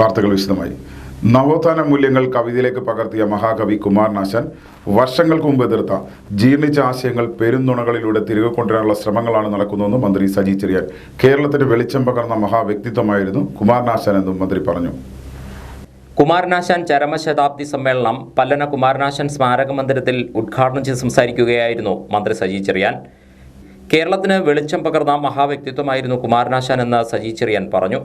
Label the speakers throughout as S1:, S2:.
S1: വാർത്തകൾ വിശദമായി. നവോത്ഥാന മൂല്യങ്ങൾ കവിതയിലേക്ക് പകർത്തിയ മഹാകവി കുമാരനാശാൻ വർഷങ്ങൾക്ക് മുമ്പ് എതിർത്ത ജീർണിച്ച ആശയങ്ങൾ പെരുന്നുണകളിലൂടെ തിരികെ കൊണ്ടുവരാനുള്ള ശ്രമങ്ങളാണ് നടക്കുന്നതെന്ന് മന്ത്രി സജി ചെറിയാൻ. കേരളത്തിന് വെളിച്ചം പകർന്ന മഹാവ്യക്തിത്വമായിരുന്നു കുമാരനാശാൻ എന്നും മന്ത്രി പറഞ്ഞു.
S2: കുമാരനാശാൻ ചരമശതാബ്ദി സമ്മേളനം പല്ലന കുമാരനാശാൻ സ്മാരക മന്ദിരത്തിൽ ഉദ്ഘാടനം ചെയ്ത് സംസാരിക്കുകയായിരുന്നു മന്ത്രി സജി ചെറിയാൻ. കേരളത്തിന് വെളിച്ചം പകർന്ന മഹാവ്യക്തിത്വമായിരുന്നു കുമാരനാശാൻ എന്ന് സജി ചെറിയാൻ പറഞ്ഞു.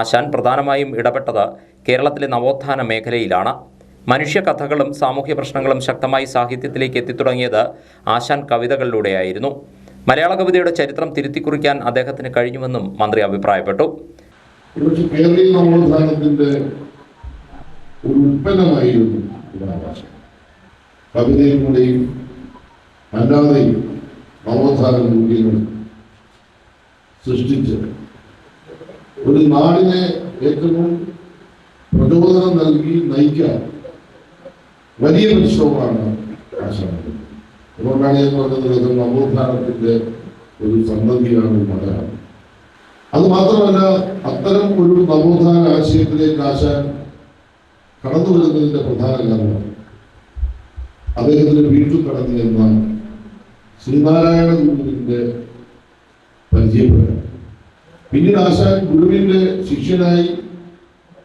S2: ആശാൻ പ്രധാനമായും ഇടപെട്ടത് കേരളത്തിലെ നവോത്ഥാന മേഖലയിലാണ്. മനുഷ്യ കഥകളും സാമൂഹ്യ പ്രശ്നങ്ങളും ശക്തമായി സാഹിത്യത്തിലേക്ക് എത്തിത്തുടങ്ങിയത് ആശാൻ കവിതകളിലൂടെയായിരുന്നു. മലയാള കവിതയുടെ ചരിത്രം തിരുത്തിക്കുറിക്കാൻ അദ്ദേഹത്തിന് കഴിഞ്ഞുവെന്നും മന്ത്രി അഭിപ്രായപ്പെട്ടു.
S3: ഒരു ഉൽപ്പന്നമായിരുന്നു കവിതയിലൂടെയും അല്ലാതെയും നവോത്ഥാന മൂല്യങ്ങൾ സൃഷ്ടിച്ച് ഒരു നാടിനെ ഏറ്റവും പ്രചോദനം നൽകി നയിക്കാൻ വലിയ പരിശ്രമമാണ് ആശാൻ. അതുകൊണ്ടാണ് ഞാൻ പറഞ്ഞത് നവോത്ഥാനത്തിന്റെ ഒരു സന്നദ്ധിയാണ് മലയാളം. അത് മാത്രമല്ല, അത്തരം ഒരു നവോത്ഥാന ആശയത്തിലേക്ക് ആശാൻ കടന്നു വരുന്നതിന്റെ പ്രധാന കാരണം അദ്ദേഹത്തിന്റെ വീട്ടിൽ കടന്നു എന്ന ശ്രീനാരായണ ഗുരുവിന്റെ പരിചയപ്പെടൽ. പിന്നീട് ആശാൻ ഗുരുവിന്റെ ശിഷ്യനായി,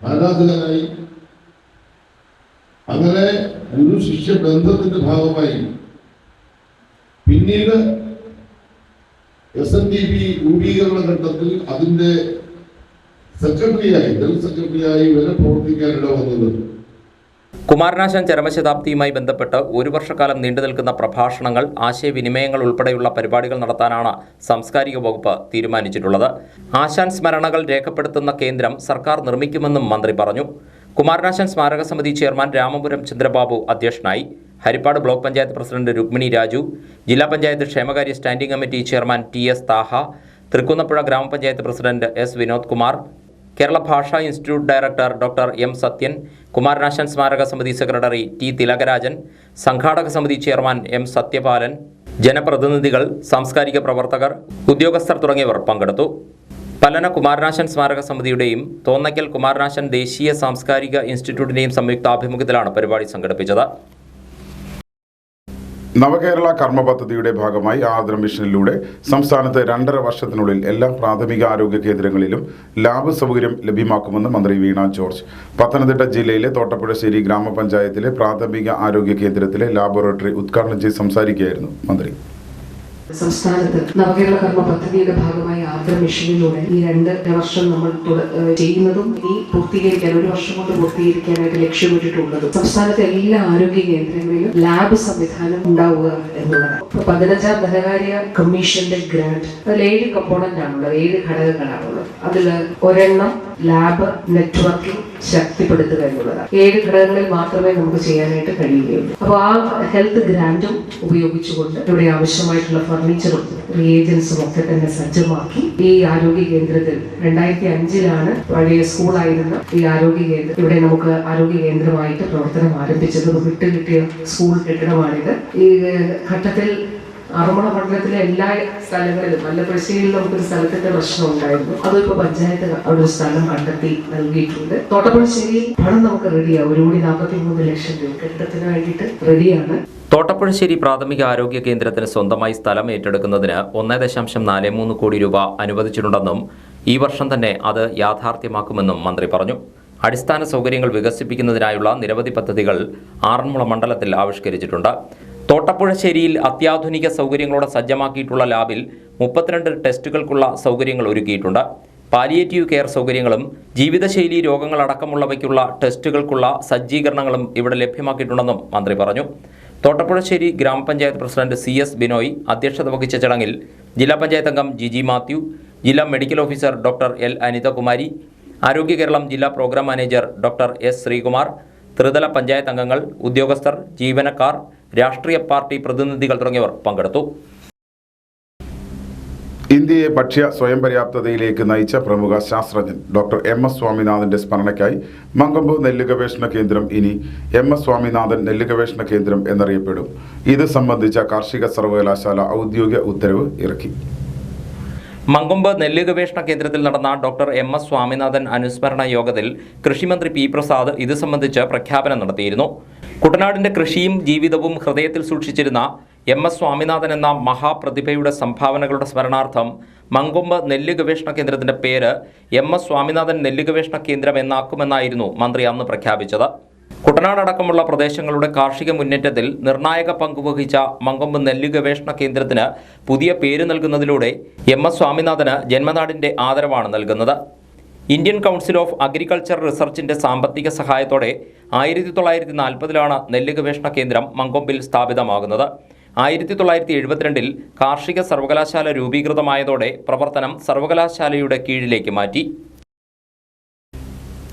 S3: ആരാധകനായി, അങ്ങനെ ഗുരു ശിഷ്യ ബന്ധത്തിന്റെ ഭാഗമായി പിന്നീട് SNDP രൂപീകരണ ഘട്ടത്തിൽ അതിന്റെ സെക്രട്ടറിയായി, ജനറൽ സെക്രട്ടറിയായി വരെ പ്രവർത്തിക്കാനിട വന്നത്.
S2: കുമാരനാശാൻ ചരമശതാബ്ദിയുമായി ബന്ധപ്പെട്ട് ഒരു വർഷക്കാലം നീണ്ടു നിൽക്കുന്ന പ്രഭാഷണങ്ങൾ, ആശയവിനിമയങ്ങൾ ഉൾപ്പെടെയുള്ള പരിപാടികൾ നടത്താനാണ് സാംസ്കാരിക വകുപ്പ് തീരുമാനിച്ചിട്ടുള്ളത്. ആശാൻ സ്മരണകൾ രേഖപ്പെടുത്തുന്ന കേന്ദ്രം സർക്കാർ നിർമ്മിക്കുമെന്നും മന്ത്രി പറഞ്ഞു. കുമാരനാശാൻ സ്മാരക സമിതി ചെയർമാൻ രാമപുരം ചന്ദ്രബാബു അധ്യക്ഷനായി. ഹരിപ്പാട് ബ്ലോക്ക് പഞ്ചായത്ത് പ്രസിഡന്റ് രുക്മിണി രാജു, ജില്ലാ പഞ്ചായത്ത് ക്ഷേമകാര്യ standing committee chairman TS Thaha, Thrikkunnapuzha ഗ്രാമപഞ്ചായത്ത് പ്രസിഡന്റ് S വിനോദ് കുമാർ, കേരള ഭാഷാ institute director doctor M Sathyan, Kumaranasan സ്മാരക സമിതി സെക്രട്ടറി T തിലകരാജൻ, സംഘാടക സമിതി ചെയർമാൻ M സത്യപാലൻ, ജനപ്രതിനിധികൾ, സാംസ്കാരിക പ്രവർത്തകർ, ഉദ്യോഗസ്ഥർ തുടങ്ങിയവർ പങ്കെടുത്തു. പല്ലന കുമാരനാശാൻ സ്മാരക സമിതിയുടെയും തോന്നയ്ക്കൽ കുമാരനാശാൻ ദേശീയ സാംസ്കാരിക ഇൻസ്റ്റിറ്റ്യൂട്ടിന്റെയും സംയുക്താഭിമുഖ്യത്തിലാണ് പരിപാടി സംഘടിപ്പിച്ചത്.
S1: നവകേരള കർമ്മ പദ്ധതിയുടെ ഭാഗമായി ആർദ്ര മിഷനിലൂടെ സംസ്ഥാനത്ത് 2.5 വർഷത്തിനുള്ളിൽ എല്ലാ പ്രാഥമിക ആരോഗ്യ കേന്ദ്രങ്ങളിലും ലാബ് സൗകര്യം ലഭ്യമാക്കുമെന്ന് മന്ത്രി വീണ ജോർജ്. പത്തനംതിട്ട ജില്ലയിലെ തോട്ടപ്പുഴശ്ശേരി ഗ്രാമപഞ്ചായത്തിലെ പ്രാഥമിക ആരോഗ്യ കേന്ദ്രത്തിലെ ലാബോറട്ടറി ഉദ്ഘാടനം ചെയ്ത് സംസാരിക്കുകയായിരുന്നു മന്ത്രി.
S4: സംസ്ഥാനത്ത് നവകേരള കർമ്മ പദ്ധതിയുടെ ഭാഗമായി ആർദ്ര മിഷനിലൂടെ ഈ 2 വർഷം നമ്മൾ ചെയ്യുന്നതും ഇനി പൂർത്തീകരിക്കാൻ 1 വർഷം കൊണ്ട് പൂർത്തീകരിക്കാനായിട്ട് ലക്ഷ്യമിട്ടിട്ടുള്ളതും സംസ്ഥാനത്തെ എല്ലാ ആരോഗ്യ കേന്ദ്രങ്ങളിലും ലാബ് സംവിധാനം ഉണ്ടാവുക എന്നുള്ളതാണ്. 15ാം ധനകാര്യ കമ്മീഷന്റെ ഗ്രാന്റ് അതിൽ 7 കമ്പോണന്റ് ആണുള്ളത്, 7 ഘടകങ്ങളാണുള്ളത്. അതിൽ ഒരെണ്ണം ലാബ് നെറ്റ്വർക്കിംഗ് ശക്തിപ്പെടുത്തുക എന്നുള്ളതാണ്. 7 ഘടകങ്ങളിൽ മാത്രമേ നമുക്ക് ചെയ്യാനായിട്ട് കഴിയുകയുള്ളൂ. അപ്പോൾ ആ ഹെൽത്ത് ഗ്രാന്റും ഉപയോഗിച്ചുകൊണ്ട് ഇവിടെ ആവശ്യമായിട്ടുള്ള ഫർണിച്ചറും റിയേജൻസും ഒക്കെ തന്നെ സജ്ജമാക്കി ഈ ആരോഗ്യ കേന്ദ്രത്തിൽ 2005 പഴയ സ്കൂളായിരുന്ന ഈ ആരോഗ്യ കേന്ദ്രം ഇവിടെ നമുക്ക് ആരോഗ്യ കേന്ദ്രമായിട്ട് പ്രവർത്തനം ആരംഭിച്ചത്. വിട്ടുകിട്ടിയ സ്കൂൾ കെട്ടിടമാണിത്. ഈ ഘട്ടത്തിൽ ആറന്മുള മണ്ഡലത്തിലെ എല്ലാ സ്ഥലങ്ങളിലും വല്ലപ്പുഴശ്ശേരിയിൽ നമുക്കൊരു സ്ഥലത്തിന്റെ പ്രശ്നം ഉണ്ടായിരുന്നു. അതിപ്പോ പഞ്ചായത്ത് അവിടെ ഒരു സ്ഥലം കണ്ടെത്തി നൽകിയിട്ടുണ്ട്. തോട്ടപ്പുഴശ്ശേരിയിൽ പണം നമുക്ക് റെഡിയാണ്. 1,43 ലക്ഷം രൂപ കെട്ടിടത്തിന് വേണ്ടിയിട്ട് റെഡിയാണ്.
S2: തോട്ടപ്പുഴശ്ശേരി പ്രാഥമിക ആരോഗ്യ കേന്ദ്രത്തിന് സ്വന്തമായി സ്ഥലം ഏറ്റെടുക്കുന്നതിന് 1.43 കോടി രൂപ അനുവദിച്ചിട്ടുണ്ടെന്നും ഈ വർഷം തന്നെ അത് യാഥാർത്ഥ്യമാക്കുമെന്നും മന്ത്രി പറഞ്ഞു. അടിസ്ഥാന സൗകര്യങ്ങൾ വികസിപ്പിക്കുന്നതിനായുള്ള നിരവധി പദ്ധതികൾ ആറന്മുള മണ്ഡലത്തിൽ ആവിഷ്കരിച്ചിട്ടുണ്ട്. തോട്ടപ്പുഴശ്ശേരിയിൽ അത്യാധുനിക സൗകര്യങ്ങളോടെ സജ്ജമാക്കിയിട്ടുള്ള ലാബിൽ 32 ടെസ്റ്റുകൾക്കുള്ള സൗകര്യങ്ങൾ ഒരുക്കിയിട്ടുണ്ട്. പാലിയേറ്റീവ് കെയർ സൗകര്യങ്ങളും ജീവിതശൈലി രോഗങ്ങളടക്കമുള്ളവയ്ക്കുള്ള ടെസ്റ്റുകൾക്കുള്ള സജ്ജീകരണങ്ങളും ഇവിടെ ലഭ്യമാക്കിയിട്ടുണ്ടെന്നും മന്ത്രി പറഞ്ഞു. തോട്ടപ്പുഴശ്ശേരി ഗ്രാമപഞ്ചായത്ത് പ്രസിഡന്റ് CS ബിനോയ് അധ്യക്ഷത വഹിച്ച ചടങ്ങിൽ ജില്ലാ പഞ്ചായത്ത് അംഗം ജിജി മാത്യു, ജില്ലാ medical officer doctor L Anithakumari, Aarogya Keralam ജില്ലാ programme manager doctor S Sreekumar, ത്രിതല പഞ്ചായത്ത് അംഗങ്ങൾ, ഉദ്യോഗസ്ഥർ, ജീവനക്കാർ, രാഷ്ട്രീയ പാർട്ടി പ്രതിനിധികൾ തുടങ്ങിയവർ പങ്കെടുത്തു.
S1: ഇന്ത്യയെ ഭക്ഷ്യ സ്വയം പര്യാപ്തതയിലേക്ക് നയിച്ച പ്രമുഖ ശാസ്ത്രജ്ഞൻ ഡോക്ടർ MS സ്വാമിനാഥന്റെ സ്മരണയ്ക്കായി മങ്കമ്പ് നെല്ല് ഗവേഷണ കേന്ദ്രം ഇനി MS സ്വാമിനാഥൻ നെല്ല് ഗവേഷണ കേന്ദ്രം എന്നറിയപ്പെടും. ഇത് സംബന്ധിച്ച കാർഷിക സർവകലാശാല ഔദ്യോഗിക ഉത്തരവ് ഇറക്കി.
S2: മങ്കൊമ്പ് നെല്ല് ഗവേഷണ കേന്ദ്രത്തിൽ നടന്ന ഡോക്ടർ MS സ്വാമിനാഥൻ അനുസ്മരണ യോഗത്തിൽ കൃഷിമന്ത്രി P. പ്രസാദ് ഇത് സംബന്ധിച്ച് പ്രഖ്യാപനം നടത്തിയിരുന്നു. കുട്ടനാടിന്റെ കൃഷിയും ജീവിതവും ഹൃദയത്തിൽ സൂക്ഷിച്ചിരുന്ന MS സ്വാമിനാഥൻ എന്ന മഹാപ്രതിഭയുടെ സംഭാവനകളുടെ സ്മരണാർത്ഥം മങ്കൊമ്പ് നെല്ല് ഗവേഷണ കേന്ദ്രത്തിന്റെ പേര് MS സ്വാമിനാഥൻ നെല്ല് ഗവേഷണ കേന്ദ്രം എന്നാക്കുമെന്നായിരുന്നു മന്ത്രി അന്ന് പ്രഖ്യാപിച്ചത്. കുട്ടനാടടക്കമുള്ള പ്രദേശങ്ങളുടെ കാർഷിക മുന്നേറ്റത്തിൽ നിർണായക പങ്കുവഹിച്ച മങ്കൊമ്പ് നെല്ല് ഗവേഷണ കേന്ദ്രത്തിന് പുതിയ പേര് നൽകുന്നതിലൂടെ MS സ്വാമിനാഥന് ജന്മനാടിന്റെ ആദരവാണ് നൽകുന്നത്. ഇന്ത്യൻ കൗൺസിൽ ഓഫ് അഗ്രികൾച്ചർ റിസർച്ചിന്റെ സാമ്പത്തിക സഹായത്തോടെ 1940 നെല്ല് ഗവേഷണ കേന്ദ്രം മങ്കൊമ്പിൽ സ്ഥാപിതമാകുന്നത്. 1972 കാർഷിക സർവകലാശാല രൂപീകൃതമായതോടെ പ്രവർത്തനം സർവകലാശാലയുടെ കീഴിലേക്ക് മാറ്റി.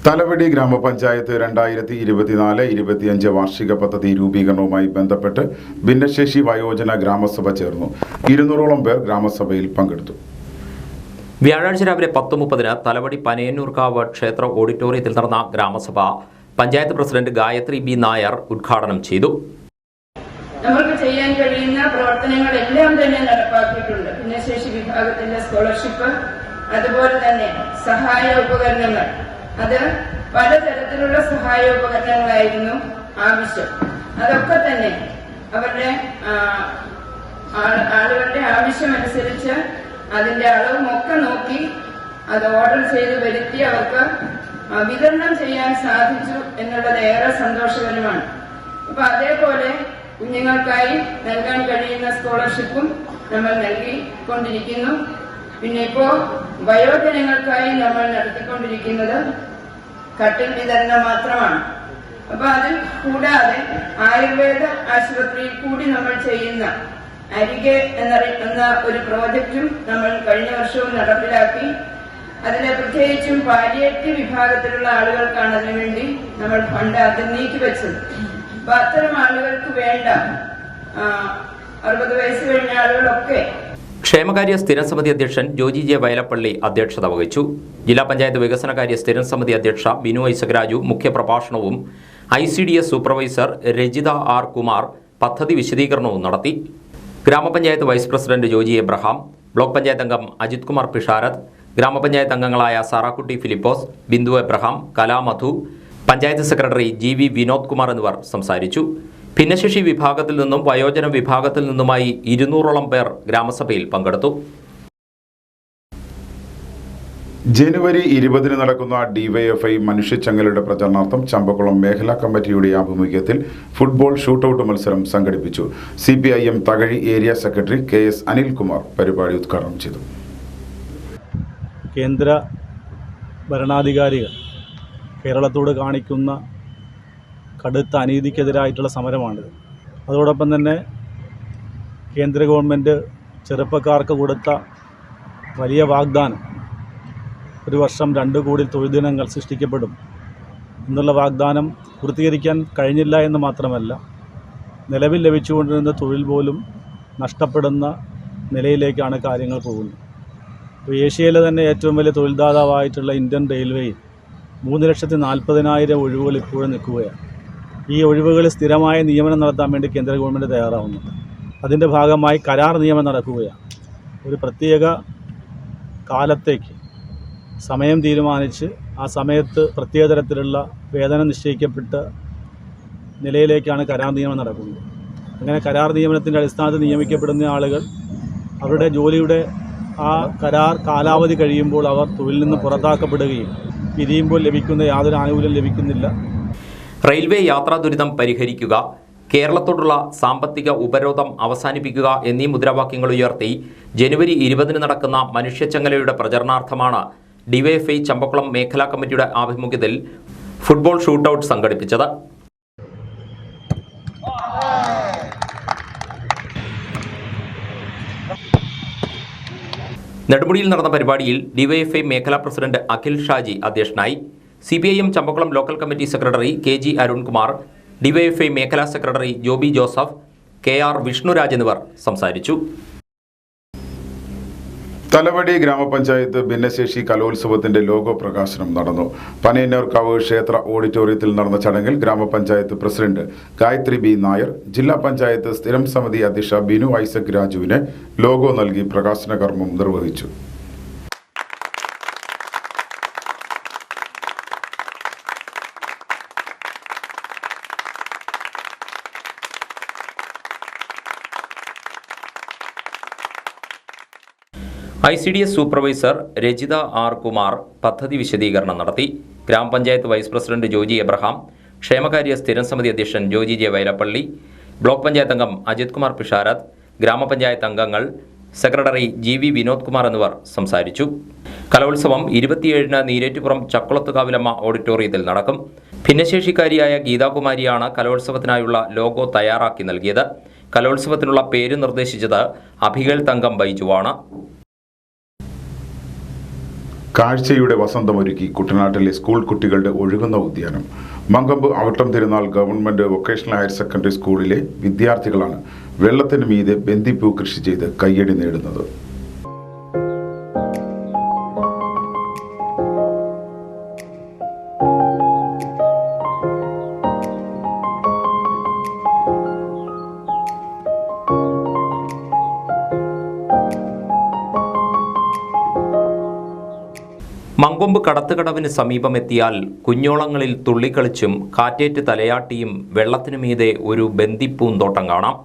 S1: തലവടി ഗ്രാമപഞ്ചായത്ത് 2024-25 വാർഷിക പദ്ധതി രൂപീകരണവുമായി ബന്ധപ്പെട്ട് ഭിന്നശേഷി വയോജന ഗ്രാമസഭ ചേർന്നു. 200ഓളം പേർ ഗ്രാമസഭയിൽ പങ്കെടുത്തു.
S2: വ്യാഴാഴ്ച രാവിലെ 10:30 തലവടി പനയന്നൂർക്കാവ് ക്ഷേത്ര ഓഡിറ്റോറിയത്തിൽ നടന്ന ഗ്രാമസഭ പഞ്ചായത്ത് പ്രസിഡന്റ് ഗായത്രി B. നായർ ഉദ്ഘാടനം ചെയ്തു.
S5: നമുക്ക് ചെയ്യാൻ കഴിയുന്ന പ്രവർത്തനങ്ങളെല്ലാം തന്നെ നടപ്പാക്കിയിട്ടുണ്ട്. ഭിന്നശേഷി വിഭാഗത്തിന്റെ സ്കോളർഷിപ്പ്, അതുപോലെ തന്നെ സഹായ ഉപകരണങ്ങൾ, അത് പലതരത്തിലുള്ള സഹായോപകരണങ്ങളായിരുന്നു ആവശ്യം. അതൊക്കെ തന്നെ അവരുടെ ആളുകളുടെ ആവശ്യമനുസരിച്ച് അതിന്റെ അളവും ഒക്കെ നോക്കി അത് ഓർഡർ ചെയ്ത് വരുത്തി അവർക്ക് വിതരണം ചെയ്യാൻ സാധിച്ചു എന്നുള്ളത് ഏറെ സന്തോഷകരമാണ്. അപ്പൊ അതേപോലെ കുഞ്ഞുങ്ങൾക്കായി നൽകാൻ കഴിയുന്ന സ്കോളർഷിപ്പും നമ്മൾ നൽകിക്കൊണ്ടിരിക്കുന്നു. പിന്നെ ഇപ്പോ വയോജനങ്ങൾക്കായി നമ്മൾ നടത്തിക്കൊണ്ടിരിക്കുന്നത് കട്ടിൽ വിതരണം മാത്രമാണ്. അപ്പൊ അതിൽ കൂടാതെ ആയുർവേദ ആശുപത്രിയിൽ കൂടി നമ്മൾ ചെയ്യുന്ന അരികെ എന്ന ഒരു പ്രോജക്റ്റും നമ്മൾ കഴിഞ്ഞ വർഷവും നടപ്പിലാക്കി. അതിലെ പ്രത്യേകിച്ചും പാലിയേറ്റീവ് വിഭാഗത്തിലുള്ള ആളുകൾക്കാണ് അതിനുവേണ്ടി നമ്മൾ ഫണ്ട് ആദ്യം നീക്കിവെച്ചത്. അപ്പൊ അത്തരം ആളുകൾക്ക് വേണ്ട 60 വയസ്സ് കഴിഞ്ഞ ആളുകളൊക്കെ.
S2: ക്ഷേമകാര്യ സ്ഥിരം സമിതി അധ്യക്ഷൻ ജോജി J. വയലപ്പള്ളി അധ്യക്ഷത വഹിച്ചു. ജില്ലാ പഞ്ചായത്ത് വികസനകാര്യ സ്ഥിരം സമിതി അധ്യക്ഷ ബിനു ഐസക് രാജു മുഖ്യപ്രഭാഷണവും ICDS supervisor Rajitha R. Kumar പദ്ധതി വിശദീകരണവും നടത്തി. ഗ്രാമപഞ്ചായത്ത് vice president Joji Abraham, block panchayat അംഗം അജിത് കുമാർ പിഷാരത്ത്, ഗ്രാമപഞ്ചായത്ത് അംഗങ്ങളായ സാറാക്കുട്ടി ഫിലിപ്പോസ്, ബിന്ദു എബ്രഹാം, കലാമധു, പഞ്ചായത്ത് സെക്രട്ടറി GV വിനോദ് കുമാർ എന്നിവർ സംസാരിച്ചു. ഭിന്നശേഷി വിഭാഗത്തിൽ നിന്നും വയോജന വിഭാഗത്തിൽ നിന്നുമായി 200ഓളം പേർ ഗ്രാമസഭയിൽ പങ്കെടുത്തു.
S1: ജനുവരി 20 നടക്കുന്ന DYFI മനുഷ്യച്ചങ്ങലയുടെ പ്രചരണാർത്ഥം ചമ്പക്കുളം മേഖലാ കമ്മിറ്റിയുടെ ആഭിമുഖ്യത്തിൽ ഫുട്ബോൾ ഷൂട്ടൌട്ട് മത്സരം സംഘടിപ്പിച്ചു. CPIM Thakazhi area secretary KS Anilkumar പരിപാടി ഉദ്ഘാടനം ചെയ്തു.
S6: കേന്ദ്ര ഭരണാധികാരികൾ കേരളത്തോട് കാണിക്കുന്ന കടുത്ത അനീതിക്കെതിരായിട്ടുള്ള സമരമാണിത്. അതോടൊപ്പം തന്നെ കേന്ദ്ര ഗവൺമെൻറ് ചെറുപ്പക്കാർക്ക് കൊടുത്ത വലിയ വാഗ്ദാനം, ഒരു വർഷം 2 കോടി തൊഴിൽ ദിനങ്ങൾ സൃഷ്ടിക്കപ്പെടും എന്നുള്ള വാഗ്ദാനം പൂർത്തീകരിക്കാൻ കഴിഞ്ഞില്ല എന്ന് മാത്രമല്ല, നിലവിൽ ലഭിച്ചുകൊണ്ടിരുന്ന തൊഴിൽ പോലും നഷ്ടപ്പെടുന്ന നിലയിലേക്കാണ് കാര്യങ്ങൾ പോകുന്നത്. ഇപ്പോൾ ഏഷ്യയിലെ തന്നെ ഏറ്റവും വലിയ തൊഴിൽദാതാവായിട്ടുള്ള ഇന്ത്യൻ റെയിൽവേയിൽ 3,40,000 ഒഴിവുകൾ ഇപ്പോഴും നിൽക്കുകയാണ്. ഈ ഒഴിവുകൾ സ്ഥിരമായ നിയമനം നടത്താൻ വേണ്ടി കേന്ദ്ര ഗവൺമെൻറ് തയ്യാറാവുന്നുണ്ട്. അതിൻ്റെ ഭാഗമായി കരാർ നിയമനം നടക്കുകയാണ്. ഒരു പ്രത്യേക കാലത്തേക്ക് സമയം തീരുമാനിച്ച് ആ സമയത്ത് പ്രത്യേക തരത്തിലുള്ള വേതനം നിശ്ചയിക്കപ്പെട്ട നിലയിലേക്കാണ് കരാർ നിയമനം നടക്കുന്നത്. അങ്ങനെ കരാർ നിയമനത്തിൻ്റെ അടിസ്ഥാനത്തിൽ നിയമിക്കപ്പെടുന്ന ആളുകൾ അവരുടെ ജോലിയുടെ ആ കരാർ കാലാവധി കഴിയുമ്പോൾ അവർ തൊഴിലിൽ നിന്ന് പുറത്താക്കപ്പെടുകയും പിരിയുമ്പോൾ ലഭിക്കുന്ന യാതൊരു ആനുകൂല്യം ലഭിക്കുന്നില്ല.
S2: റെയിൽവേ യാത്രാ ദുരിതം പരിഹരിക്കുക, കേരളത്തോടുള്ള സാമ്പത്തിക ഉപരോധം അവസാനിപ്പിക്കുക എന്നീ മുദ്രാവാക്യങ്ങൾ ഉയർത്തി ജനുവരി 20 നടക്കുന്ന മനുഷ്യച്ചങ്ങലയുടെ പ്രചരണാർത്ഥമാണ് DYFI ചമ്പക്കുളം മേഖലാ കമ്മിറ്റിയുടെ ആഭിമുഖ്യത്തിൽ ഫുട്ബോൾ ഷൂട്ടൌട്ട് സംഘടിപ്പിച്ചത്. നെടുമുടിയിൽ നടന്ന പരിപാടിയിൽ DYFI മേഖലാ പ്രസിഡന്റ് അഖിൽ ഷാജി അധ്യക്ഷനായി. CPIM Champakulam local committee secretary KG Arunkumar, DYFI മേഖലാ സെക്രട്ടറി ജോബി ജോസഫ്, KR വിഷ്ണുരാജ് എന്നിവർ സംസാരിച്ചു.
S1: തലവടി ഗ്രാമപഞ്ചായത്ത് ഭിന്നശേഷി കലോത്സവത്തിന്റെ ലോഗോ പ്രകാശനം നടന്നു. പനയന്നൂർക്കാവ് ക്ഷേത്ര ഓഡിറ്റോറിയത്തിൽ നടന്ന ചടങ്ങിൽ ഗ്രാമപഞ്ചായത്ത് പ്രസിഡന്റ് ഗായത്രി B. നായർ, ജില്ലാ പഞ്ചായത്ത് സ്ഥിരം സമിതി അധ്യക്ഷ ബിനു ഐസക് രാജുവിന് ലോഗോ നൽകി പ്രകാശന കർമ്മം നിർവഹിച്ചു.
S2: ICDS supervisor Rajitha R Kumar പദ്ധതി വിശദീകരണം നടത്തി. ഗ്രാമപഞ്ചായത്ത് വൈസ് പ്രസിഡന്റ് ജോജി എബ്രഹാം, ക്ഷേമകാര്യ സ്ഥിരം സമിതി അധ്യക്ഷൻ ജോജി ജെ വൈലപ്പള്ളി, ബ്ലോക്ക് പഞ്ചായത്ത് അംഗം അജിത് കുമാർ പിഷാരത്ത്, ഗ്രാമപഞ്ചായത്ത് അംഗങ്ങൾ, സെക്രട്ടറി GV വിനോദ് കുമാർ എന്നിവർ സംസാരിച്ചു. കലോത്സവം 27-ന് നീരേറ്റുപുറം ചക്കുളത്തുകാവിലമ്മ ഓഡിറ്റോറിയത്തിൽ നടക്കും. ഭിന്നശേഷിക്കാരിയായ ഗീതാകുമാരിയാണ് കലോത്സവത്തിനായുള്ള ലോഗോ തയ്യാറാക്കി നൽകിയത്. കലോത്സവത്തിനുള്ള പേര് നിർദ്ദേശിച്ചത് അഭികേൽ തങ്കം ബൈജുവാണ്.
S1: കാഴ്ചയുടെ വസന്തമൊരുക്കി കുട്ടനാട്ടിലെ സ്കൂൾ കുട്ടികളുടെ ഒഴുകുന്ന ഉദ്യാനം. മങ്കമ്പ് അവിട്ടം തിരുനാൾ ഗവൺമെന്റ് വൊക്കേഷണൽ ഹയർ സെക്കൻഡറി സ്കൂളിലെ വിദ്യാർത്ഥികളാണ് വെള്ളത്തിന് മീതെ ബന്ദിപ്പൂ കൃഷി ചെയ്ത് കയ്യടി നേടുന്നത്.
S2: മങ്കൊമ്പ് കടത്തുകടവിന് സമീപമെത്തിയാൽ കുഞ്ഞോളങ്ങളിൽ തുള്ളിക്കളിച്ചും കാറ്റേറ്റ് തലയാട്ടിയും വെള്ളത്തിനു മീതെ ഒരു ബന്ദിപ്പൂന്തോട്ടം കാണാം.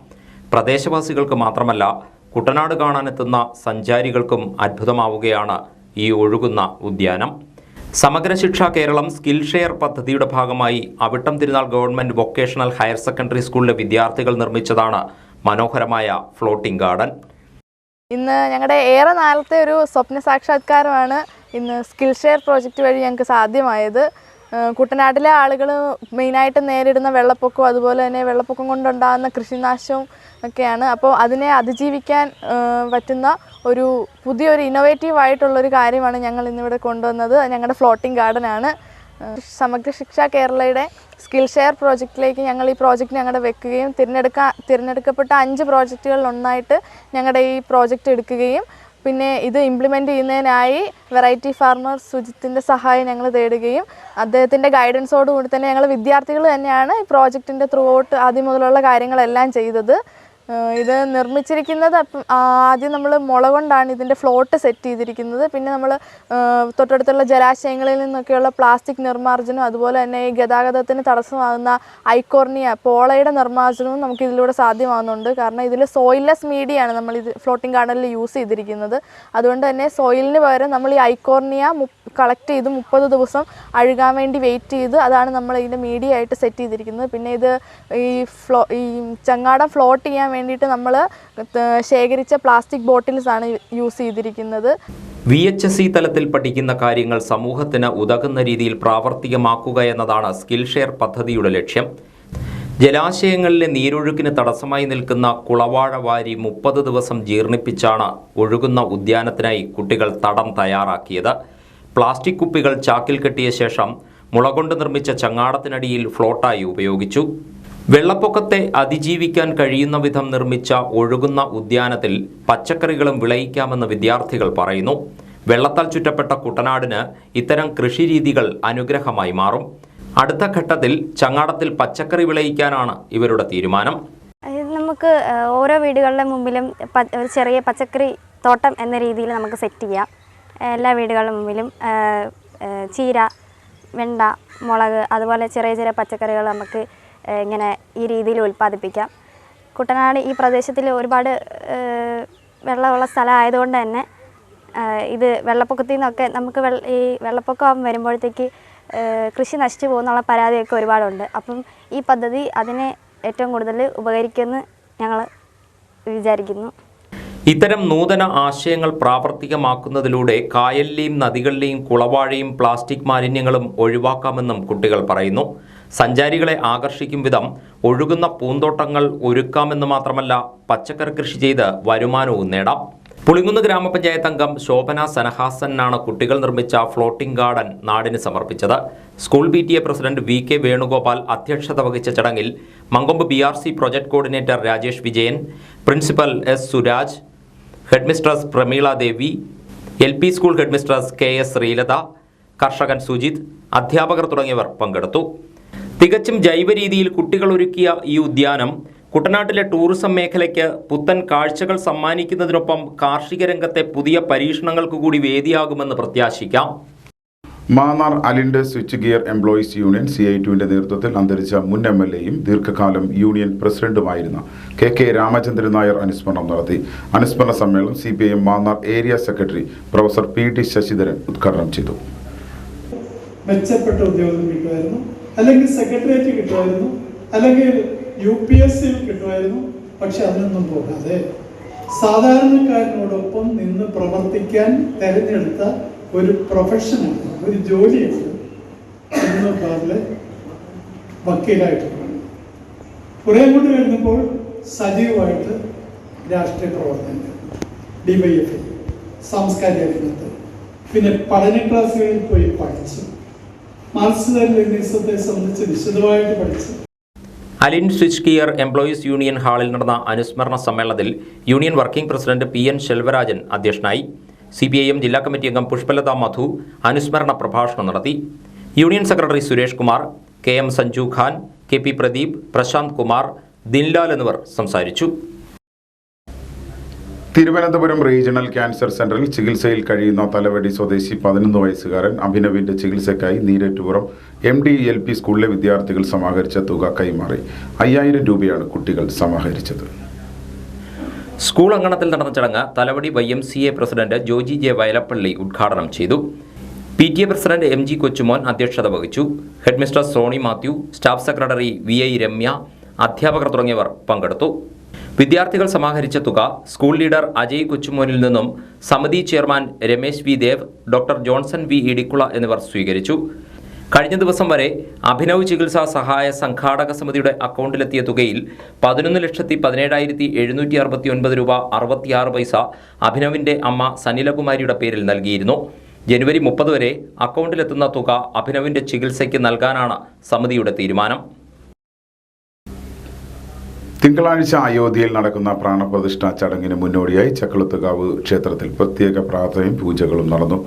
S2: പ്രദേശവാസികൾക്ക് മാത്രമല്ല, കുട്ടനാട് കാണാനെത്തുന്ന സഞ്ചാരികൾക്കും അത്ഭുതമാവുകയാണ് ഈ ഒഴുകുന്ന ഉദ്യാനം. സമഗ്ര ശിക്ഷ കേരളം സ്കിൽ ഷെയർ പദ്ധതിയുടെ ഭാഗമായി അവിട്ടം തിരുനാൾ ഗവൺമെന്റ് വൊക്കേഷണൽ ഹയർ സെക്കൻഡറി സ്കൂളിലെ വിദ്യാർത്ഥികൾ നിർമ്മിച്ചതാണ് മനോഹരമായ ഫ്ലോട്ടിംഗ് ഗാർഡൻ.
S7: ഇന്ന് ഞങ്ങളുടെ ഏറെ നാളത്തെ ഒരു സ്വപ്ന സാക്ഷാത്കാരമാണ് ഇന്ന് സ്കിൽ ഷെയർ പ്രോജക്റ്റ് വഴി ഞങ്ങൾക്ക് സാധ്യമായത്. കുട്ടനാട്ടിലെ ആളുകൾ മെയിനായിട്ട് നേരിടുന്ന വെള്ളപ്പൊക്കവും അതുപോലെ തന്നെ വെള്ളപ്പൊക്കം കൊണ്ടുണ്ടാകുന്ന കൃഷിനാശവും ഒക്കെയാണ്. അപ്പോൾ അതിനെ അതിജീവിക്കാൻ പറ്റുന്ന ഒരു പുതിയൊരു ഇന്നോവേറ്റീവ് ആയിട്ടുള്ളൊരു കാര്യമാണ് ഞങ്ങൾ ഇന്നിവിടെ കൊണ്ടുവന്നത്. ഞങ്ങളുടെ ഫ്ലോട്ടിംഗ് ഗാർഡനാണ്. സമഗ്ര ശിക്ഷ കേരളയുടെ സ്കിൽ ഷെയർ പ്രോജക്റ്റിലേക്ക് ഞങ്ങൾ ഈ പ്രോജക്റ്റ് ഞങ്ങളുടെ വെക്കുകയും തിരഞ്ഞെടുക്കപ്പെട്ട 5 പ്രോജക്റ്റുകളിൽ ഒന്നായിട്ട് ഞങ്ങളുടെ ഈ പ്രോജക്റ്റ് എടുക്കുകയും പിന്നെ ഇത് ഇംപ്ലിമെൻറ്റ് ചെയ്യുന്നതിനായി വെറൈറ്റി ഫാർമർ സുജിത്തിൻ്റെ സഹായം ഞങ്ങൾ തേടുകയും അദ്ദേഹത്തിൻ്റെ ഗൈഡൻസോടുകൂടി തന്നെ ഞങ്ങൾ വിദ്യാർത്ഥികൾ തന്നെയാണ് ഈ പ്രോജക്റ്റിൻ്റെ ത്രൂ ഔട്ട് ആദ്യം മുതലുള്ള കാര്യങ്ങളെല്ലാം ചെയ്തത്. ഇത് നിർമ്മിച്ചിരിക്കുന്നത് ആദ്യം നമ്മൾ മുള കൊണ്ടാണ് ഇതിൻ്റെ ഫ്ലോട്ട് സെറ്റ് ചെയ്തിരിക്കുന്നത്. പിന്നെ നമ്മൾ തൊട്ടടുത്തുള്ള ജലാശയങ്ങളിൽ നിന്നൊക്കെയുള്ള പ്ലാസ്റ്റിക് നിർമ്മാർജ്ജനം, അതുപോലെ തന്നെ ഈ ഗതാഗതത്തിന് തടസ്സമാകുന്ന ഐക്കോർണിയ പോളയുടെ നിർമ്മാർജ്ജനവും നമുക്ക് ഇതിലൂടെ സാധ്യമാകുന്നുണ്ട്. കാരണം ഇതിൽ സോയിൽലെസ് മീഡിയയാണ് നമ്മൾ ഇത് ഫ്ലോട്ടിംഗ് ഗാർഡനിൽ യൂസ് ചെയ്തിരിക്കുന്നത്. അതുകൊണ്ട് തന്നെ സോയിലിന് പകരം നമ്മൾ ഈ ഐക്കോർണിയ കളക്ട് ചെയ്ത് 30 ദിവസം അഴുകാൻ വേണ്ടി വെയിറ്റ് ചെയ്ത് അതാണ് നമ്മൾ ഇതിൻ്റെ മീഡിയ ആയിട്ട് സെറ്റ് ചെയ്തിരിക്കുന്നത്. പിന്നെ ഇത് ഈ ചങ്ങാടം ഫ്ലോട്ട് ചെയ്യാൻ വേണ്ടിയിട്ട് നമ്മൾ ശേഖരിച്ച പ്ലാസ്റ്റിക് ബോട്ടിൽസാണ് യൂസ് ചെയ്തിരിക്കുന്നത്.
S2: VHSE തലത്തിൽ പഠിക്കുന്ന കാര്യങ്ങൾ സമൂഹത്തിന് ഉതകുന്ന രീതിയിൽ പ്രാവർത്തികമാക്കുക എന്നതാണ് സ്കിൽ ഷെയർ പദ്ധതിയുടെ ലക്ഷ്യം. ജലാശയങ്ങളിലെ നീരൊഴുക്കിന് തടസ്സമായി നിൽക്കുന്ന കുളവാഴ വാരി 30 ദിവസം ജീർണിപ്പിച്ചാണ് ഒഴുകുന്ന ഉദ്യാനത്തിനായി കുട്ടികൾ തടം തയ്യാറാക്കിയത്. പ്ലാസ്റ്റിക് കുപ്പികൾ ചാക്കിൽ കെട്ടിയ ശേഷം മുളകൊണ്ട് നിർമ്മിച്ച ചങ്ങാടത്തിനടിയിൽ ഫ്ലോട്ടായി ഉപയോഗിച്ചു. വെള്ളപ്പൊക്കത്തെ അതിജീവിക്കാൻ കഴിയുന്ന വിധം നിർമ്മിച്ച ഒഴുകുന്ന ഉദ്യാനത്തിൽ പച്ചക്കറികളും വിളയിക്കാമെന്ന് വിദ്യാർത്ഥികൾ പറയുന്നു. വെള്ളത്താൽ ചുറ്റപ്പെട്ട കുട്ടനാടിന് ഇത്തരം കൃഷിരീതികൾ അനുഗ്രഹമായി മാറും. അടുത്ത ഘട്ടത്തിൽ ചങ്ങാടത്തിൽ പച്ചക്കറി വിളയിക്കാനാണ് ഇവരുടെ തീരുമാനം.
S8: നമുക്ക് ഓരോ വീടുകളുടെ മുമ്പിലും ഒരു ചെറിയ പച്ചക്കറി തോട്ടം എന്ന രീതിയിൽ നമുക്ക് സെറ്റ് ചെയ്യാം. എല്ലാ വീടുകളുടെ മുമ്പിലും ചീര, വെണ്ട, മുളക്, അതുപോലെ ചെറിയ ചെറിയ പച്ചക്കറികൾ നമുക്ക് ഇങ്ങനെ ഈ രീതിയിൽ ഉൽപ്പാദിപ്പിക്കാം. കുട്ടനാട് ഈ പ്രദേശത്തിൽ ഒരുപാട് വെള്ളമുള്ള സ്ഥലമായതുകൊണ്ട് തന്നെ ഇത് വെള്ളപ്പൊക്കത്തിൽ നിന്നൊക്കെ നമുക്ക് ഈ വെള്ളപ്പൊക്കം വരുമ്പോഴത്തേക്ക് കൃഷി നശിച്ചു പോകുന്നുള്ള പരാതിയൊക്കെ ഒരുപാടുണ്ട്. അപ്പം ഈ പദ്ധതി അതിനെ ഏറ്റവും കൂടുതൽ ഉപകരിക്കുമെന്ന് ഞങ്ങൾ വിചാരിക്കുന്നു.
S2: ഇത്തരം നൂതന ആശയങ്ങൾ പ്രാവർത്തികമാക്കുന്നതിലൂടെ കായലിലെയും നദികളിലെയും കുളവാഴയും പ്ലാസ്റ്റിക് മാലിന്യങ്ങളും ഒഴിവാക്കാമെന്നും കുട്ടികൾ പറയുന്നു. സഞ്ചാരികളെ ആകർഷിക്കും വിധം ഒഴുകുന്ന പൂന്തോട്ടങ്ങൾ ഒരുക്കാമെന്ന് മാത്രമല്ല, പച്ചക്കറി കൃഷി ചെയ്ത് വരുമാനവും നേടാം. പുളിങ്കുന്ന് ഗ്രാമപഞ്ചായത്ത് അംഗം ശോഭന സനഹാസനാണ് കുട്ടികൾ നിർമ്മിച്ച ഫ്ലോട്ടിംഗ് ഗാർഡൻ നാടിന് സമർപ്പിച്ചത്. School PTA president VK Venugopal അധ്യക്ഷത വഹിച്ച ചടങ്ങിൽ Mankombu BRC project coordinator Rajesh Vijayan, principal S Suraj, headmistress Pramila Devi, LP school headmistress KS Sreelatha, കർഷകൻ സുജിത്, അധ്യാപകർ തുടങ്ങിയവർ പങ്കെടുത്തു. തികച്ചും ജൈവ രീതിയിൽ കുട്ടികൾ ഒരുക്കിയ ഈ ഉദ്യാനം കുട്ടനാട്ടിലെ ടൂറിസം മേഖലയ്ക്ക് പുത്തൻ കാഴ്ചകൾ സമ്മാനിക്കുന്നതിനൊപ്പം കാർഷിക രംഗത്തെ പുതിയ പരീക്ഷണങ്ങൾക്ക് കൂടി വേദിയാകുമെന്ന് പ്രത്യാശിക്കാം.
S1: Mannar Alind switch gear employees union CI2വിന്റെ നേതൃത്വത്തിൽ അന്തരിച്ച മുൻ MLAയും ദീർഘകാലം യൂണിയൻ പ്രസിഡന്റുമായിരുന്ന KK രാമചന്ദ്രൻ നായർ അനുസ്മരണം നടത്തി. അനുസ്മരണ സമ്മേളനം CPIM Mannar area secretary professor PT Sasidharan ഉദ്ഘാടനം ചെയ്തു.
S9: മെച്ചപ്പെട്ട ഉദ്യോഗം കിട്ടുമായിരുന്നു, അല്ലെങ്കിൽ സെക്രട്ടേറിയറ്റ് കിട്ടുമായിരുന്നു, അല്ലെങ്കിൽ UPSC കിട്ടുമായിരുന്നു. പക്ഷെ അതിനൊന്നും പോകാതെ സാധാരണക്കാരനോടൊപ്പം നിന്ന് പ്രവർത്തിക്കാൻ തിരഞ്ഞെടുത്ത ഒരു പ്രൊഫഷനാണ്, ഒരു ജോലിയാണ് ഇന്ന് ബാറിലെ വക്കീലായിട്ടുള്ളത്. കുറേ കൂടി കഴിഞ്ഞപ്പോൾ സജീവമായിട്ട് രാഷ്ട്രീയ പ്രവർത്തനങ്ങൾ, DYFI, സാംസ്കാരിക രംഗത്ത്, പിന്നെ പഠന ക്ലാസ്സുകളിൽ പോയി പഠിച്ചു. മാർക്സിസത്തെ സംബന്ധിച്ച് വിശദമായിട്ട് പഠിച്ചു.
S2: Alind switch gear employees union ഹാളിൽ നടന്ന അനുസ്മരണ സമ്മേളനത്തിൽ union working president PN Selvarajan അധ്യക്ഷനായി. CPIM ജില്ലാ കമ്മിറ്റി അംഗം പുഷ്പലത മധു അനുസ്മരണ പ്രഭാഷണം നടത്തി. Union secretary Suresh Kumar, KM Sanju Khan, KP Pradeep, Prashanth Kumar, Dinlal എന്നിവർ സംസാരിച്ചു.
S1: തിരുവനന്തപുരം റീജിയണൽ ക്യാൻസർ സെന്ററിൽ ചികിത്സയിൽ കഴിയുന്ന തലവടി സ്വദേശി 11 വയസ്സുകാരൻ അഭിനവിന്റെ ചികിത്സയ്ക്കായി നീരേറ്റുപുറം MDLP സ്കൂളിലെ വിദ്യാർത്ഥികൾ സമാഹരിച്ച തുക കൈമാറി. 5000 രൂപയാണ് കുട്ടികൾ സമാഹരിച്ചത്.
S2: സ്കൂൾ അങ്കണത്തിൽ നടന്ന ചടങ്ങ് Thalavady YMCA president Joji J Vayalappally ഉദ്ഘാടനം ചെയ്തു. PTA പ്രസിഡന്റ് MG കൊച്ചുമോൻ അധ്യക്ഷത വഹിച്ചു. Headmistress Soni Mathew, staff secretary VI Ramya, അധ്യാപകർ തുടങ്ങിയവർ പങ്കെടുത്തു. വിദ്യാർത്ഥികൾ സമാഹരിച്ച തുക സ്കൂൾ ലീഡർ അജയ് കൊച്ചുമോനിൽ നിന്നും സമിതി chairman Ramesh V Dev, doctor Johnson V Idicula എന്നിവർ സ്വീകരിച്ചു. കഴിഞ്ഞ ദിവസം വരെ അഭിനവ് ചികിത്സാ സഹായ സംഘാടക സമിതിയുടെ അക്കൗണ്ടിലെത്തിയ തുകയിൽ 11,17,769 രൂപ 66 പൈസ അഭിനവിന്റെ അമ്മ സനിലകുമാരിയുടെ പേരിൽ നൽകിയിരുന്നു. ജനുവരി 30 വരെ അക്കൗണ്ടിലെത്തുന്ന തുക അഭിനവിന്റെ ചികിത്സയ്ക്ക് നൽകാനാണ് സമിതിയുടെ തീരുമാനം.
S1: തിങ്കളാഴ്ച അയോധ്യയിൽ നടക്കുന്ന പ്രാണപ്രതിഷ്ഠാ ചടങ്ങിന് മുന്നോടിയായി ചക്കുളത്തുകാവ് ക്ഷേത്രത്തിൽ പ്രത്യേക പ്രാർത്ഥനയും പൂജകളും നടന്നു.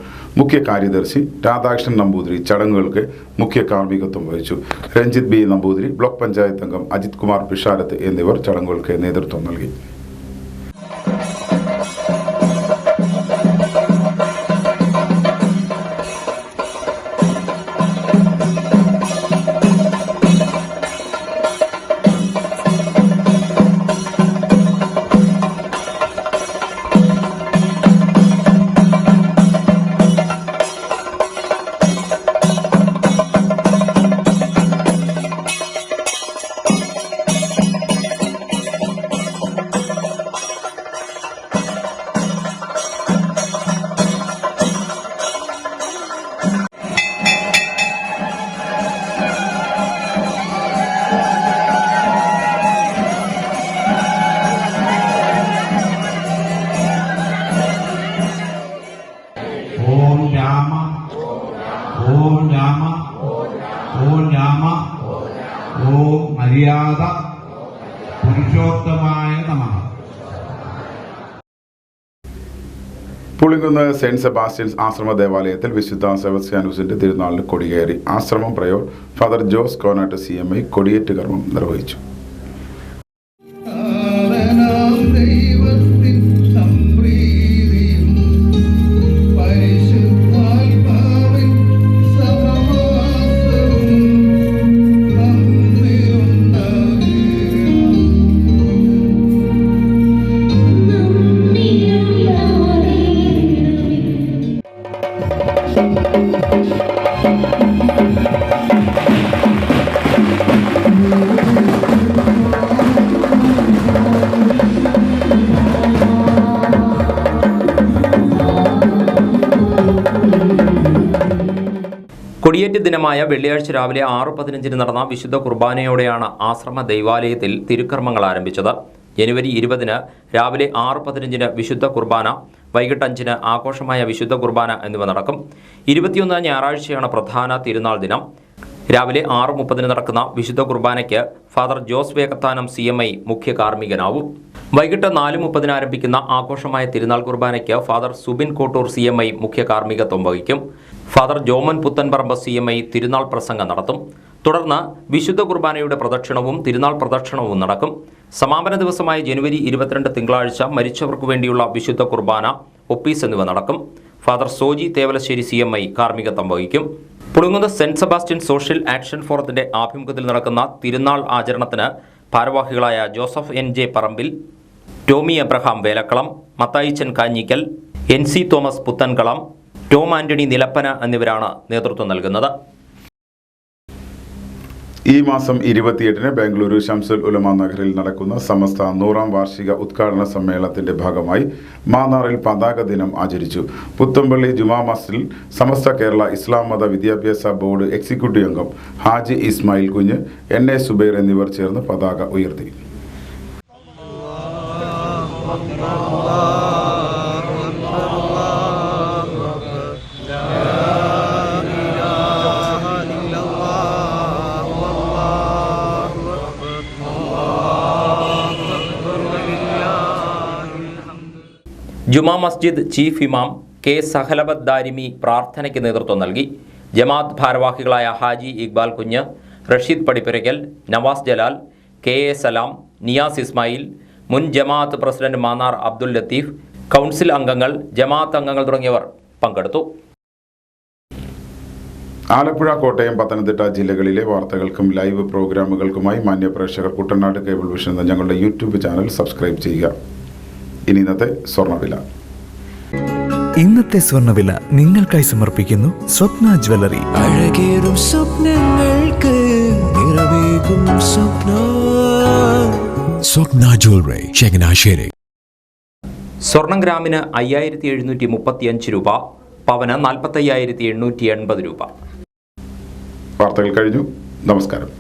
S1: മുഖ്യ കാര്യദർശി രാധാകൃഷ്ണൻ നമ്പൂതിരി ചടങ്ങുകൾക്ക് മുഖ്യ കാർമ്മികത്വം വഹിച്ചു. രഞ്ജിത്ത് B നമ്പൂതിരി, ബ്ലോക്ക് പഞ്ചായത്ത് അംഗം അജിത് കുമാർ പിഷാരത്ത് എന്നിവർ ചടങ്ങുകൾക്ക് നേതൃത്വം നൽകി.
S10: ഓം മര്യാദ പുരുഷോത്തമായ നമഃ.
S1: പുളിങ്കുന്ന് സെന്റ് സെബാസ്റ്റ്യൻസ് ആശ്രമ ദേവാലയത്തിൽ വിശുദ്ധ സെബസ്ത്യാനൂസിന്റെ തിരുനാളിന് കൊടികയറി. ആശ്രമം prior father Jose Konatt CMI കൊടിയേറ്റ് കർമ്മം നിർവഹിച്ചു.
S2: കൊടിയേറ്റ് ദിനമായ വെള്ളിയാഴ്ച രാവിലെ 6:15 നടന്ന വിശുദ്ധ കുർബാനയോടെയാണ് ആശ്രമ ദൈവാലയത്തിൽ തിരുക്കർമ്മങ്ങൾ ആരംഭിച്ചത്. ജനുവരി 20 രാവിലെ 6:15 വിശുദ്ധ കുർബാന, വൈകിട്ട് 5 ആഘോഷമായ വിശുദ്ധ കുർബാന എന്നിവ നടക്കും. 21 ഞായറാഴ്ചയാണ് പ്രധാന തിരുനാൾ ദിനം. രാവിലെ 6:30 നടക്കുന്ന വിശുദ്ധ കുർബാനയ്ക്ക് ഫാദർ ജോസ് വേക്കത്താനം CMI മുഖ്യ കാർമ്മികനാവും. വൈകിട്ട് 4:30 ആരംഭിക്കുന്ന ആഘോഷമായ തിരുനാൾ കുർബാനയ്ക്ക് ഫാദർ സുബിൻ കോട്ടൂർ CMI മുഖ്യ കാർമ്മികത്വം വഹിക്കും. ഫാദർ ജോമൻ പുത്തൻപറമ്പ് CMI തിരുനാൾ പ്രസംഗം നടത്തും. തുടർന്ന് വിശുദ്ധ കുർബാനയുടെ പ്രദക്ഷിണവും തിരുനാൾ പ്രദക്ഷിണവും നടക്കും. സമാപന ദിവസമായ ജനുവരി 22 തിങ്കളാഴ്ച മരിച്ചവർക്കു വേണ്ടിയുള്ള വിശുദ്ധ കുർബാന, ഒപ്പീസ് എന്നിവ നടക്കും. ഫാദർ സോജി തേവലശ്ശേരി CMI കാർമ്മികത്വം വഹിക്കും. Pulinkunnu saint Sebastian social action ഫോറത്തിന്റെ ആഭിമുഖ്യത്തിൽ നടക്കുന്ന തിരുനാൾ ആചരണത്തിന് ഭാരവാഹികളായ ജോസഫ് NJ പറമ്പിൽ, ടോമി എബ്രഹാം വേലക്കളം, മത്തായിച്ചൻ കാഞ്ഞിക്കൽ, NC തോമസ് പുത്തൻകളം, ടോം ആന്റണി നിലപ്പന എന്നിവരാണ് നേതൃത്വം നൽകുന്നത്.
S1: ഈ മാസം 28-ന് ബംഗളൂരു ഷംസുൽ ഉലമ നഗറിൽ നടക്കുന്ന സമസ്ത 100ാം വാർഷിക ഉദ്ഘാടന സമ്മേളനത്തിന്റെ ഭാഗമായി മാന്നാറിൽ പതാക ദിനം ആചരിച്ചു. പുത്തമ്പള്ളി ജുമാ മസ്ജിദിൽ സമസ്ത കേരള ഇസ്ലാം മത വിദ്യാഭ്യാസ ബോർഡ് എക്സിക്യൂട്ടീവ് അംഗം ഹാജി ഇസ്മായിൽ കുഞ്ഞ്, NA സുബൈർ എന്നിവർ ചേർന്ന് പതാക ഉയർത്തി.
S2: ജുമാ മസ്ജിദ് ചീഫ് ഇമാം K. സഹലബത്ത് ദാരിമി പ്രാർത്ഥനയ്ക്ക് നേതൃത്വം നൽകി. ജമാഅത്ത് ഭാരവാഹികളായ ഹാജി ഇക്ബാൽ കുഞ്ഞ്, റഷീദ് പടിപ്പുരയ്ക്കൽ, നവാസ് ജലാൽ, KA സലാം, നിയാസ് ഇസ്മായിൽ, മുൻ ജമാഅത്ത് പ്രസിഡന്റ് മാന്നാർ അബ്ദുൽ ലത്തീഫ്, കൗൺസിൽ അംഗങ്ങൾ, ജമാഅത്ത് അംഗങ്ങൾ തുടങ്ങിയവർ പങ്കെടുത്തു.
S1: ആലപ്പുഴ, കോട്ടയം, പത്തനംതിട്ട ജില്ലകളിലെ വാർത്തകൾക്കും ലൈവ് പ്രോഗ്രാമുകൾക്കുമായി മാന്യ പ്രേക്ഷകർ കുട്ടനാട് കേബിൾ വിഷൻ എന്ന ഞങ്ങളുടെ യൂട്യൂബ് ചാനൽ സബ്സ്ക്രൈബ് ചെയ്യുക. ഇനി ഇന്നത്തെ സ്വർണ്ണവില.
S10: ഇന്നത്തെ സ്വർണ്ണവില നിങ്ങൾക്കായി സമർപ്പിക്കുന്നു സ്വപ്ന ജ്വല്ലറി.
S11: അഴകേറും സ്വപ്നങ്ങൾക്ക് നിറവേകും സ്വപ്ന ജ്വല്ലറി, ചങ്ങനാശ്ശേരി.
S2: സ്വർണം ഗ്രാമിന് 5735 രൂപ, പവന് 45,880 രൂപ.
S1: വാർത്തകൾ കഴിഞ്ഞു. നമസ്കാരം.